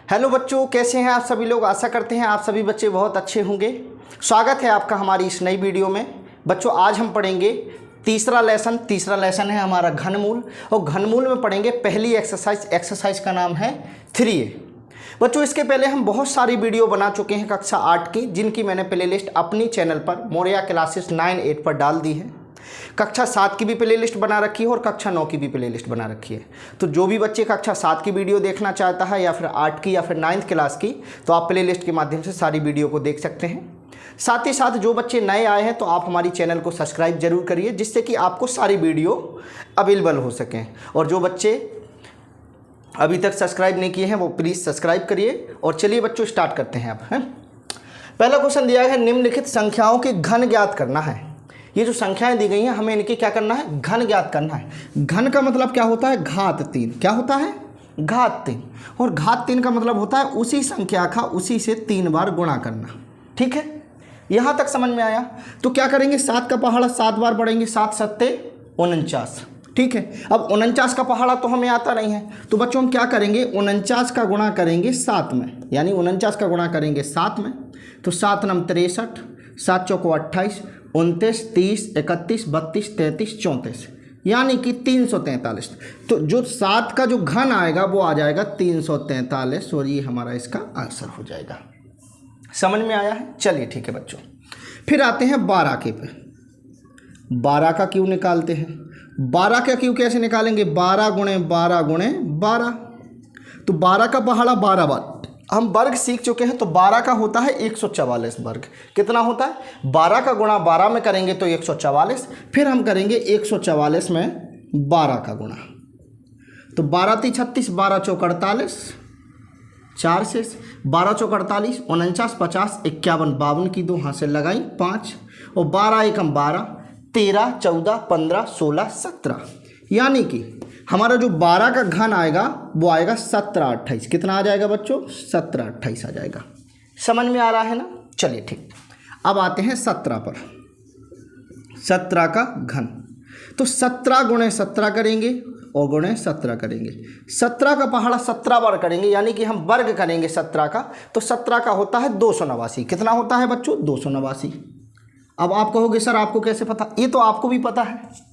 Hello बच्चों, कैसे हैं आप सभी लोग। आशा करते हैं आप सभी बच्चे बहुत अच्छे होंगे। स्वागत है आपका हमारी इस नई वीडियो में। बच्चों आज हम पढ़ेंगे तीसरा लेसन है हमारा घनमूल, और घनमूल में पढ़ेंगे पहली एक्सरसाइज का नाम है 3A। बच्चों इसके पहले हम बहुत सारी वीडियो बना चुके हैं कक्षा 8 की, जिनकी मैंने प्लेलिस्ट अपनी चैनल पर मोरिया क्लासेस 9-8 पर डाल दी है। कक्षा 7 की भी प्लेलिस्ट बना रखी है और कक्षा 9 की भी प्लेलिस्ट बना रखी है। तो जो भी बच्चे कक्षा 7 की वीडियो देखना चाहता है या फिर 8 की या फिर 9th क्लास की, तो आप प्लेलिस्ट के माध्यम से सारी वीडियो को देख सकते हैं। साथ ही साथ जो बच्चे नए आए हैं तो आप हमारी चैनल को सब्सक्राइब जरूर करिए, जिससे कि आपको सारी वीडियो अवेलेबल हो सकें। और जो बच्चे अभी तक सब्सक्राइब नहीं किए हैं वो प्लीज़ सब्सक्राइब करिए। और चलिए बच्चों स्टार्ट करते हैं अब। पहला क्वेश्चन दिया है, निम्नलिखित संख्याओं के घन ज्ञात करना है। ये जो संख्याएं दी गई हैं हमें इनकी क्या करना है, घन ज्ञात करना है। घन का मतलब क्या होता है, घात 3। क्या होता है, घात 3। और घात 3 का मतलब होता है उसी संख्या का उसी से 3 बार गुणा करना। ठीक है, यहाँ तक समझ में आया। तो क्या करेंगे, 7 का पहाड़ा 7 बार पढ़ेंगे, 7 सत्ते 49। ठीक है, अब 49 का पहाड़ा तो हमें आता नहीं है, तो बच्चों हम क्या करेंगे, 49 का गुणा करेंगे 7 में, यानी 49 का गुणा करेंगे 7 में। तो 7 नम 63, 7 चौको 28, 29, 30, 31, 32, 33, 34, यानी कि 343। तो जो 7 का जो घन आएगा वो आ जाएगा 343, और ये हमारा इसका आंसर हो जाएगा। समझ में आया है। चलिए ठीक है बच्चों, फिर आते हैं 12 के पे। 12 का क्यों निकालते हैं। 12 का क्यों कैसे निकालेंगे, 12 गुणे 12 गुणे 12। तो 12 का पहाड़ा 12 बार हम वर्ग सीख चुके हैं। तो 12 का होता है 144 वर्ग। कितना होता है, 12 का गुणा 12 में करेंगे तो 144, फिर हम करेंगे 144 में 12 का गुणा। तो 12 × 36, 12 चौक 48, 4 से 12 चौक 48, 49, 50, 51, 52 की 2 हाथ से लगाई 5, और 12 एकम 12, 13, 14, 15, 16, 17, यानी कि हमारा जो 12 का घन आएगा वो आएगा 17, 28। कितना आ जाएगा बच्चों, 17, 28 आ जाएगा। समझ में आ रहा है ना। चलिए ठीक, अब आते हैं 17 पर। 17 का घन, तो 17 गुणे 17 करेंगे और गुणे 17 करेंगे। 17 का पहाड़ा 17 बार करेंगे, यानी कि हम वर्ग करेंगे 17 का। तो 17 का होता है 289। कितना होता है बच्चों, 289। अब आप कहोगे सर आपको कैसे पता, ये तो आपको भी पता है।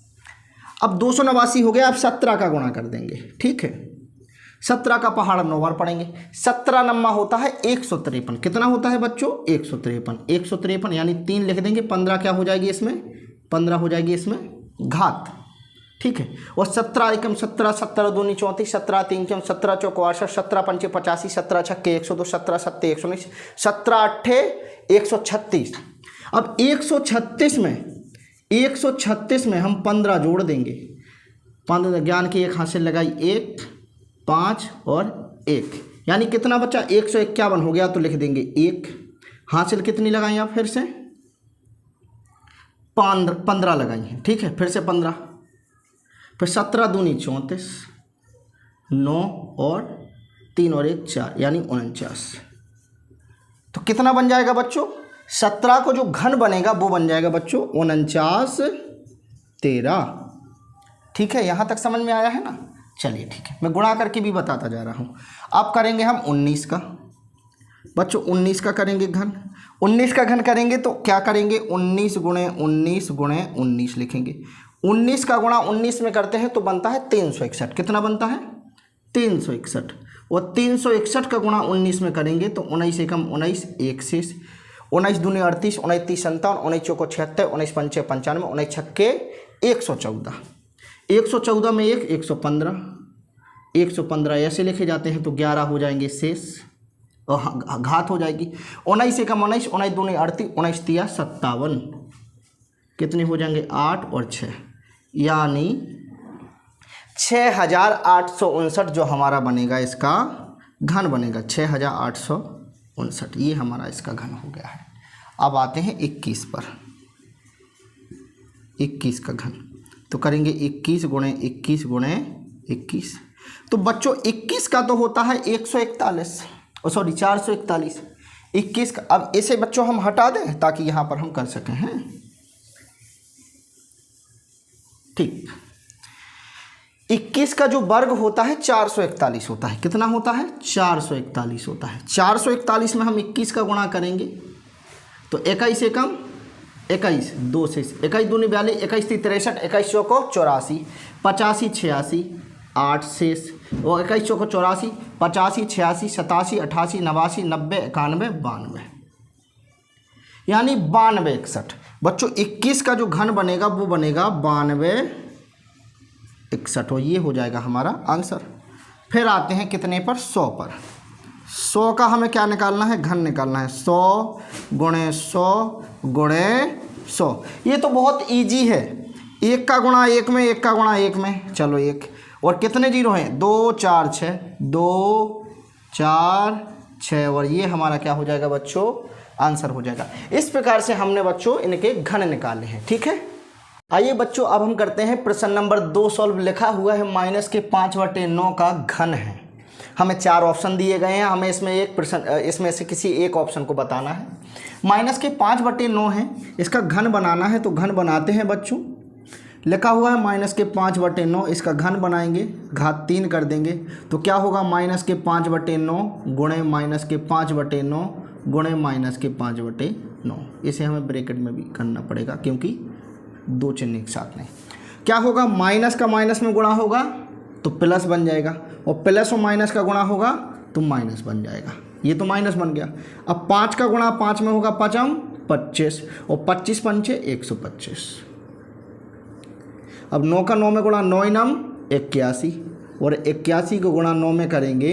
अब 289 हो गया, अब 17 का गुणा कर देंगे। ठीक है, 17 का पहाड़ा 9 बार पढ़ेंगे। 17 नम्मा होता है 153। कितना होता है बच्चों, 153। 153 यानी 3 लिख देंगे। 15 क्या हो जाएगी इसमें, 15 हो जाएगी इसमें घात। ठीक है, और 17 एकम 17, 17 दूनी 34, 17 3 कम 17 चौको 68, 17 पंचे 85, 17 छक्के 102, 17 सत्ते 119, 17 अट्ठे 136। अब 136 में हम 15 जोड़ देंगे। 15 ज्ञान की 1 हाथ से लगाई 1, 5 और 1, यानी कितना बच्चा 151 हो गया। तो लिख देंगे 1, हासिल कितनी लगाई आप, फिर से 15 लगाई हैं। ठीक है, फिर से 15, फिर 17 दूनी 34, 9 और 3 और 1 4, यानी 49। तो कितना बन जाएगा बच्चों, 17 को जो घन बनेगा वो बन जाएगा बच्चों 49 13। ठीक है, यहाँ तक समझ में आया है ना। चलिए ठीक है, मैं गुणा करके भी बताता जा रहा हूँ। अब करेंगे हम 19 का। बच्चों 19 का करेंगे घन। 19 का घन करेंगे तो क्या करेंगे, 19 गुणे 19 गुणे 19 लिखेंगे। 19 का गुणा 19 में करते हैं तो बनता है 361। कितना बनता है, 361। और 361 का गुणा 19 में करेंगे तो 19 एकम 19, 1 शेष, 19 दूनी 38, 29 30 57, 19 चौको 76, 19 पंचे 95, 19 छक्के 114। 114 में 1, 115, 115 ऐसे लिखे जाते हैं तो 11 हो जाएंगे शेष, और घात हो जाएगी। 19 एकम 19, 19 दूनी 38, 19 तिया 57, कितने हो जाएंगे 8 और 6, यानी 6859 जो हमारा बनेगा, इसका घन बनेगा 6859। ये हमारा इसका घन हो गया है। अब आते हैं 21 पर। 21 का घन, तो करेंगे 21 गुणे 21 गुणे 21। तो बच्चों 21 का तो होता है 141, सॉरी 441। 21 का, अब इसे बच्चों हम हटा दें ताकि यहाँ पर हम कर सकें हैं। ठीक, 21 का जो वर्ग होता है 441 होता है। कितना होता है? 441 होता है। 441 में हम 21 का गुणा करेंगे तो 21 एकम 21, 2 से 21 दूनी 42, 21 3 63, 21 चौको 84, 85 86, 8 शेष और 21 चौको 84, 85 86 87 88 89 90 91 92, यानी 92 61। बच्चों 21 का जो घन बनेगा वो बनेगा 92 61 और ये हो जाएगा हमारा आंसर। फिर आते हैं कितने पर? 100 पर। 100 का हमें क्या निकालना है? घन निकालना है। 100 गुणे 100 गुणे 100। ये तो बहुत इजी है। 1 का गुणा 1 में, 1 का गुणा 1 में, चलो 1 और कितने जीरो हैं? 2 4 6, 2 4 6 और ये हमारा क्या हो जाएगा बच्चों? आंसर हो जाएगा। इस प्रकार से हमने बच्चों इनके घन निकाले हैं। ठीक है, आइए बच्चों अब हम करते हैं प्रश्न नंबर 2 सॉल्व। लिखा हुआ है -5/9 का घन है। हमें 4 ऑप्शन दिए गए हैं, हमें इसमें से किसी एक ऑप्शन को बताना है। -5/9 है, इसका घन बनाना है तो घन बनाते हैं बच्चों। लिखा हुआ है -5/9, इसका घन बनाएंगे, घात 3 कर देंगे तो क्या होगा? -5/9 गुणे -5/9 गुणे -5/9। इसे हमें ब्रैकेट में भी करना पड़ेगा क्योंकि 2 चिन्ह एक साथ नहीं। क्या होगा? माइनस का माइनस में गुणा होगा तो प्लस बन जाएगा और प्लस और माइनस का गुणा होगा तो माइनस बन जाएगा। ये तो माइनस बन गया। अब 5 का गुणा 5 में होगा 5 25 और 25 पंचे 125। अब 9 का 9 में गुणा 9 9 81 और 81 को गुणा 9 में करेंगे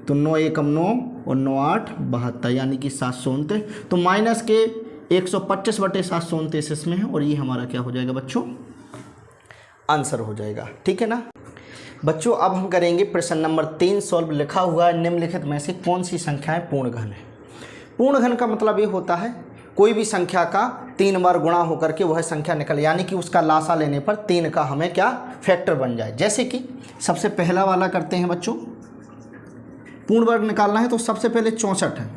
तो 9 एकम 9 और 9 8 72 यानी कि 729। तो माइनस के 125/729 इसमें है और ये हमारा क्या हो जाएगा बच्चों? आंसर हो जाएगा। ठीक है ना बच्चों। अब हम करेंगे प्रश्न नंबर 3 सॉल्व। लिखा हुआ है निम्नलिखित में से कौन सी संख्याएं पूर्ण घन है? पूर्ण घन का मतलब ये होता है कोई भी संख्या का 3 बार गुणा होकर के वह संख्या निकल, यानी कि उसका लासा लेने पर 3 का हमें क्या फैक्टर बन जाए। जैसे कि सबसे पहला वाला करते हैं बच्चों, पूर्ण वर्ग निकालना है तो सबसे पहले 64 है।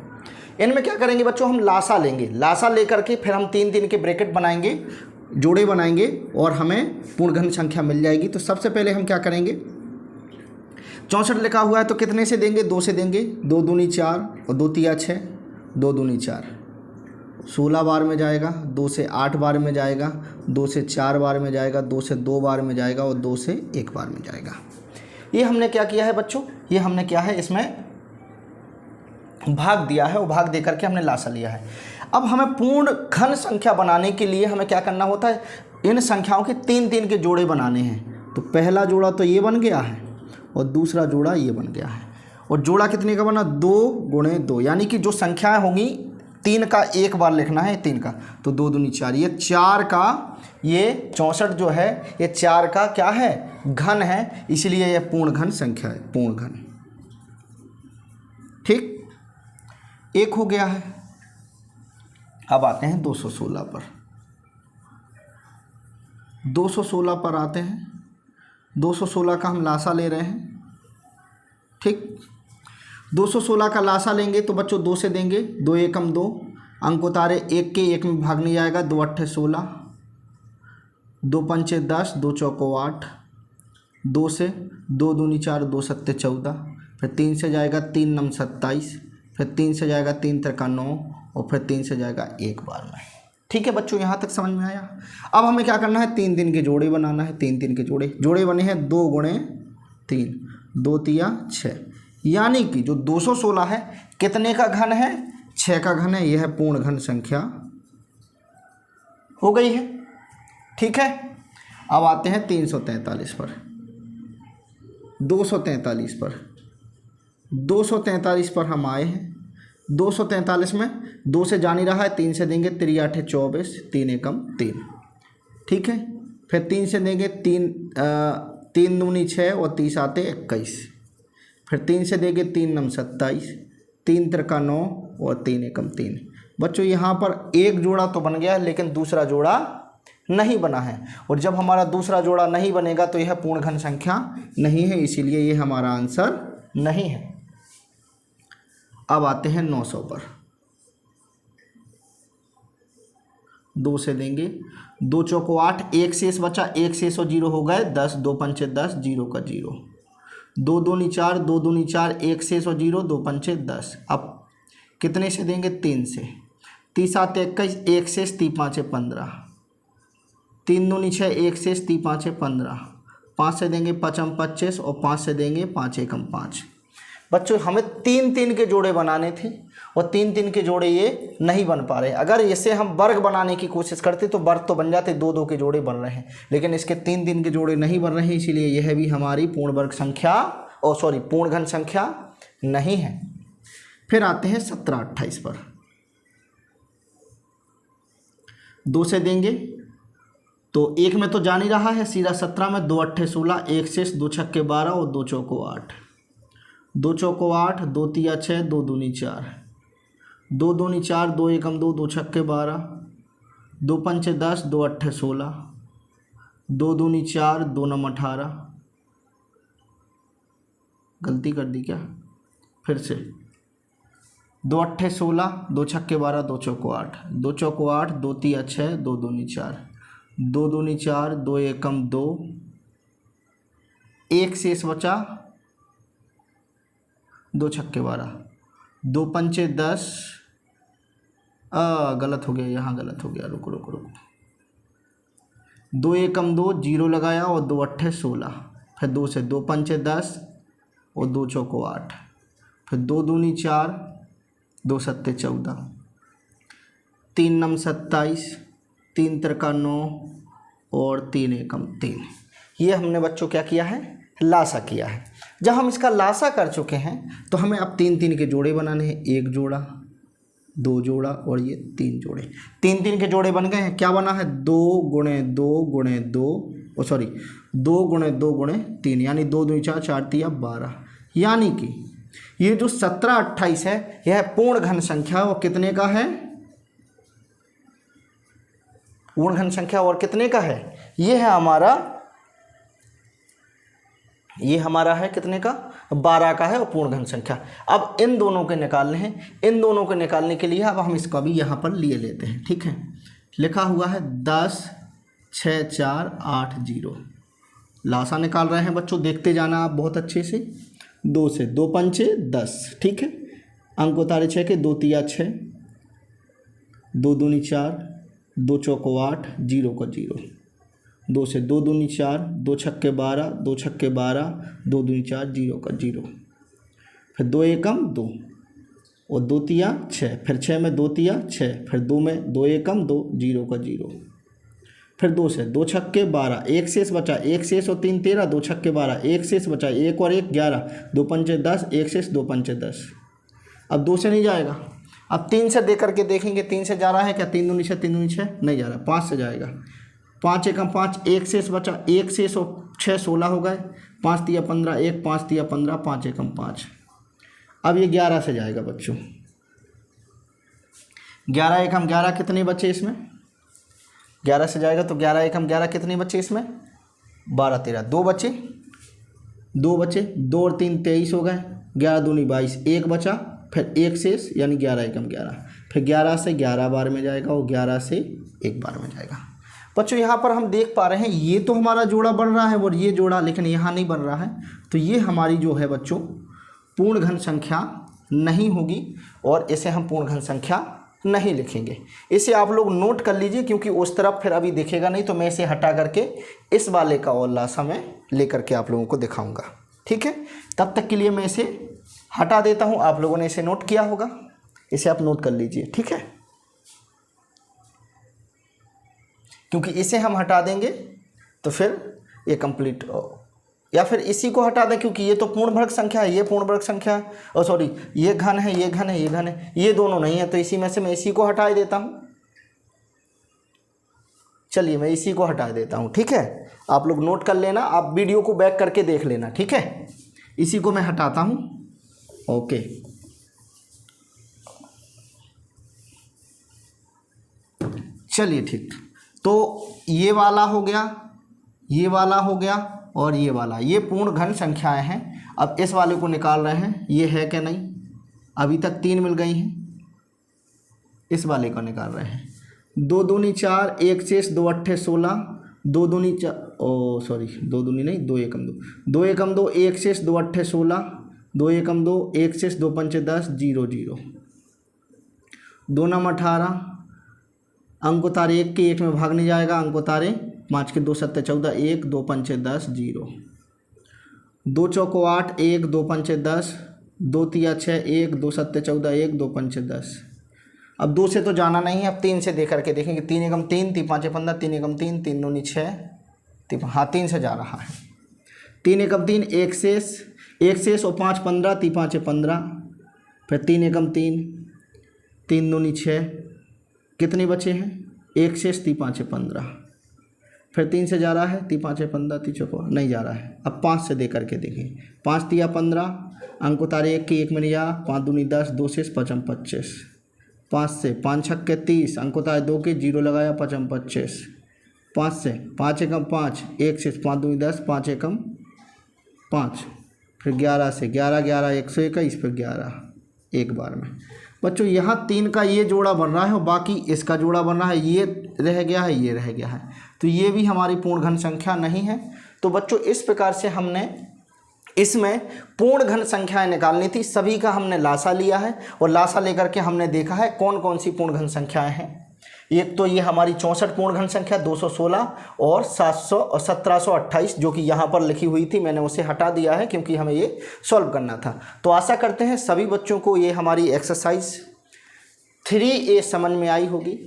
इनमें क्या करेंगे बच्चों? हम लासा लेंगे, लासा लेकर के फिर हम 3 के ब्रैकेट बनाएंगे, जोड़े बनाएंगे और हमें पूर्ण घन संख्या मिल जाएगी। तो सबसे पहले हम क्या करेंगे? 64 लिखा हुआ है तो कितने से देंगे? 2 से देंगे। 2 दूनी 4 और 2 तिया 6, 2 दूनी 4, 16 बार में जाएगा, 2 से 8 बार में जाएगा, 2 से 4 बार में जाएगा, 2 से 2 बार में जाएगा और 2 से 1 बार में जाएगा। ये हमने क्या किया है बच्चों? ये हमने क्या है इसमें भाग दिया है और भाग दे करके हमने लासा लिया है। अब हमें पूर्ण घन संख्या बनाने के लिए हमें क्या करना होता है? इन संख्याओं के 3 के जोड़े बनाने हैं। तो पहला जोड़ा तो ये बन गया है और दूसरा जोड़ा ये बन गया है। और जोड़ा कितने का बना? 2 गुणे 2, यानी कि जो संख्याएं होंगी 3 का एक बार लिखना है 3 का, तो 2 दूनी 4। ये 4 का, ये 64 जो है ये 4 का क्या है? घन है, इसलिए यह पूर्ण घन संख्या है, पूर्ण घन। ठीक, एक हो गया है। अब आते हैं 216 पर। 216 पर आते हैं। 216 का हम लासा ले रहे हैं। ठीक, 216 का लासा लेंगे तो बच्चों 2 से देंगे, 2 एकम 2, अंक उतारे 1 के 1 में भाग नहीं जाएगा, 2 8 16, 2 पंचे 10, 2 चौको 8, 2 से 2 दूनी 4, 2 सत्ते 14, फिर 3 से जाएगा 3 9 27, फिर 3 से जाएगा 3 3 9 और फिर 3 से जाएगा 1 बार में। ठीक है बच्चों, यहाँ तक समझ में आया। अब हमें क्या करना है? 3 के जोड़े बनाना है। 3 के जोड़े बने हैं 2 गुणे 3, 2 तिया 6, यानी कि जो 216 है कितने का घन है? 6 का घन है। यह पूर्ण घन संख्या हो गई है। ठीक है, अब आते हैं 343 पर। 243 पर 243 पर हम आए हैं। 243 में 2 से जा नहीं रहा है, 3 से देंगे, 3 8 24, 3 एकम 3। ठीक है, फिर 3 से देंगे, 3 दूनी 6 और 30 आते 21, फिर 3 से देंगे, 3 9 27, 3 3 9 और 3 एकम 3। बच्चों यहाँ पर एक जोड़ा तो बन गया लेकिन दूसरा जोड़ा नहीं बना है, और जब हमारा दूसरा जोड़ा नहीं बनेगा तो यह पूर्ण घन संख्या नहीं है, इसीलिए ये हमारा आंसर नहीं है। अब आते हैं 900 पर। 2 से देंगे, 2 चौको 8, 1 शेष बचा, 1 शेष और 0 हो गए 10, 2 पंचे 10, 0 का 0, 2 दूनी 4, 2 दूनी 4, 1 शेष और 0, 2 पंचे 10। अब कितने से देंगे? 3 से, 3 7 21, 1 शेष, 3 5 15, 3 दूनी 6, 1 शेष, 3 5 15, 5 से देंगे 5 25 और 5 से देंगे 5 1 5। बच्चों हमें 3 3 के जोड़े बनाने थे और 3 3 के जोड़े ये नहीं बन पा रहे। अगर इसे हम वर्ग बनाने की कोशिश करते तो वर्ग तो बन जाते, 2 2 के जोड़े बन रहे हैं, लेकिन इसके 3 3 के जोड़े नहीं बन रहे हैं, इसीलिए यह भी हमारी पूर्ण वर्ग संख्या पूर्ण घन संख्या नहीं है। फिर आते हैं 17 28 पर। 2 से देंगे तो 1 में तो जान ही रहा है, सीधा 17 में 2 8 16, 1 शेष, 2 छक्के 12 और 2 चौको 8, 2 चौको 8, 2 तिया 6, 2 दूनी 4, 2 दूनी 4, 2 एकम 2, 2 छक्के 12, 2 पंचे 10, 2 अट्ठे 16, 2 दूनी 4, 2 नम 18, गलती कर दी क्या? फिर से 2 अट्ठे 16, 2 छक्के 12, 2 चौको 8, 2 चौको 8, 2 तिया 6, 2 दूनी 4, 2 दूनी 4, 2 एकम 2, 1 शेष बचा, 2 छक्के 12, 2 पंचे 10, गलत हो गया, यहाँ गलत हो गया, रुको रुको रुको, 2 एकम 2, 0 लगाया और 2 अट्ठे 16, फिर 2 से 2 पंचे 10 और 2 चौको 8, फिर 2 दूनी 4, 2 सत्ते 14, 3 नम 27, 3 तिरका 9 और 3 एकम 3। ये हमने बच्चों क्या किया है? लासा किया है। जब हम इसका लासा कर चुके हैं तो हमें अब 3 3 के जोड़े बनाने हैं, 1 जोड़ा, 2 जोड़ा और ये 3 जोड़े। 3 3 के जोड़े बन गए हैं। क्या बना है? 2 गुणे 2 गुणे 2, 2 गुणे 2 गुणे 3, यानी 2 दूनी 4, 4 तिया 12। यानी कि ये जो 17 28 है यह पूर्ण घन संख्या और कितने का है? पूर्ण घन संख्या और कितने का है? ये है हमारा है कितने का? 12 का है और पूर्ण घन संख्या। अब इन दोनों के निकालने हैं। इन दोनों के निकालने के लिए अब हम इसका भी यहाँ पर लिए लेते हैं। ठीक है, लिखा हुआ है 10 6 4 8 0। लासा निकाल रहे हैं बच्चों, देखते जाना आप बहुत अच्छे से। 2 से 2 पंचे 10। ठीक है, अंक उतारे 6 के, 2 तिया 6, 2 दूनी 4, 2 चौको 8, 0 का 0, 2 से 2 दूनी 4, 2 छक्के 12, 2 छक्के 12, 2 दूनी 4, 0 का 0, फिर 2 एकम 2 और 2 तिया 6, फिर 6 में 2 तिया 6, फिर 2 में 2 एकम 2, 0 का 0, फिर 2 से 2 छक्के 12, 1 शेष बचा, 1 शेष और 3 13, 2 छक्के 12, 1 शेष बचा, 1 और 1 11, 2 पंचे 10, 1 शेष 2 पंचे 10। अब 2 से नहीं जाएगा, अब 3 से दे करके देखेंगे, 3 से जा रहा है क्या? 3 दूनी 6, 3 दूनी 6 नहीं जा रहा, 5 से जाएगा। 5 एकम 5, 1 शेष बचा, 1 शेष और 6 16 हो गए, 5 तिया 15, 1 5 तिया 15, 5 एकम 5। अब ये 11 से जाएगा बच्चों। 11 एकम 11 कितने बचे इसमें? 11 से जाएगा तो 11 एकम 11 कितने बचे इसमें? 12 13, 2 बचे, 2 और 3 23 हो गए, 11 दूनी 22, 1 बचा, फिर 1 शेष यानी 11 एकम 11, फिर 11 से 11 बार में जाएगा और 11 से 1 बार में जाएगा। बच्चों यहाँ पर हम देख पा रहे हैं ये तो हमारा जोड़ा बन रहा है और ये जोड़ा लेकिन यहाँ नहीं बन रहा है, तो ये हमारी जो है बच्चों पूर्ण घन संख्या नहीं होगी और इसे हम पूर्ण घन संख्या नहीं लिखेंगे। इसे आप लोग नोट कर लीजिए, क्योंकि उस तरफ फिर अभी दिखेगा नहीं, तो मैं इसे हटा करके इस वाले का और लासा में लेकर के आप लोगों को दिखाऊंगा। ठीक है, तब तक के लिए मैं इसे हटा देता हूँ। आप लोगों ने इसे नोट किया होगा, इसे आप नोट कर लीजिए। ठीक है, क्योंकि इसे हम हटा देंगे तो फिर ये कंप्लीट, या फिर इसी को हटा दें क्योंकि ये तो पूर्ण वर्ग संख्या है, ये पूर्ण वर्ग संख्या है, और सॉरी ये घन है, ये घन है, ये घन है, ये दोनों नहीं है, तो इसी में से मैं इसी को हटा देता हूँ। चलिए मैं इसी को हटा देता हूँ। ठीक है, आप लोग नोट कर लेना, आप वीडियो को बैक करके देख लेना। ठीक है, इसी को मैं हटाता हूँ। ओके, चलिए ठीक, तो ये वाला हो गया, ये वाला हो गया और ये वाला, ये पूर्ण घन संख्याएं हैं। अब इस वाले को निकाल रहे हैं, ये है क्या? नहीं, अभी तक 3 मिल गई हैं। इस वाले को निकाल रहे हैं, 2 दूनी 4, 1 शेष 2 अट्ठे 16, 2 दूनी 4 2 दूनी नहीं 2 एकम 2, 2 एकम 2, 1 शेष 2 अट्ठे 16, 2 एकम 2, 1 शेष 2 पंचे 10, 0 0, 2 नम 18, अंक उतारे 1 के 1 में भागने जाएगा, अंक उतारे 5 के 2 सत्ते 14, 1 2 पंचे 10, 0, 2 चौको 8, 1 2 पंचे 10, 2 तिया 6, 1 2 सत्ते 14, 1 2 पंचे 10। अब 2 से तो जाना नहीं है, अब 3 से दे करके देखेंगे। 3 एकम 3, 3 पाँचे 15, 3 एकम 3, 3 दूनी 6, 3 से जा रहा है। 3 एकम 3, 1 शेष और 5 15, 3 पाँचे 15, फिर 3 एकम 3, 3 दूनी 6, कितने बचे हैं? 1 शेष 3 पाँचे 15, फिर 3 से जा रहा है, 3 पाँचे 15, 3 चौको नहीं जा रहा है। अब 5 से दे करके देखें। 5 तिया 15, अंक उतारे 1 के 1 में नहीं जा, 5 दूनी 10, 2 शेष 5 25, 5 से 5 छक्के 30, अंक उतारे 2 के 0 लगाया 5 25, 5 से 5 एकम 5, 1 शेष 5 दूनी 10, 5 एकम 5, फिर 11 से 11 11 121, फिर 11 एक बार में। बच्चों यहाँ 3 का ये जोड़ा बन रहा है और बाकी इसका जोड़ा बन रहा है, ये रह गया है, ये रह गया है, तो ये भी हमारी पूर्ण घन संख्या नहीं है। तो बच्चों इस प्रकार से हमने इसमें पूर्ण घन संख्याएं निकालनी थी। सभी का हमने लासा लिया है और लासा लेकर के हमने देखा है कौन कौन सी पूर्ण घन संख्याएं हैं। एक तो ये हमारी 64 पूर्ण घन संख्या 216 और 700 और 1728 जो कि यहाँ पर लिखी हुई थी, मैंने उसे हटा दिया है क्योंकि हमें ये सॉल्व करना था। तो आशा करते हैं सभी बच्चों को ये हमारी एक्सरसाइज 3A समझ में आई होगी।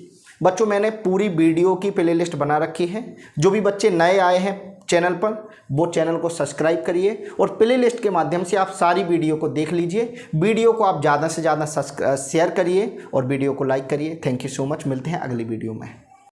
बच्चों मैंने पूरी वीडियो की प्लेलिस्ट बना रखी है। जो भी बच्चे नए आए हैं चैनल पर वो चैनल को सब्सक्राइब करिए और प्लेलिस्ट के माध्यम से आप सारी वीडियो को देख लीजिए। वीडियो को आप ज़्यादा से ज़्यादा शेयर करिए और वीडियो को लाइक करिए। Thank you so much. मिलते हैं अगली वीडियो में।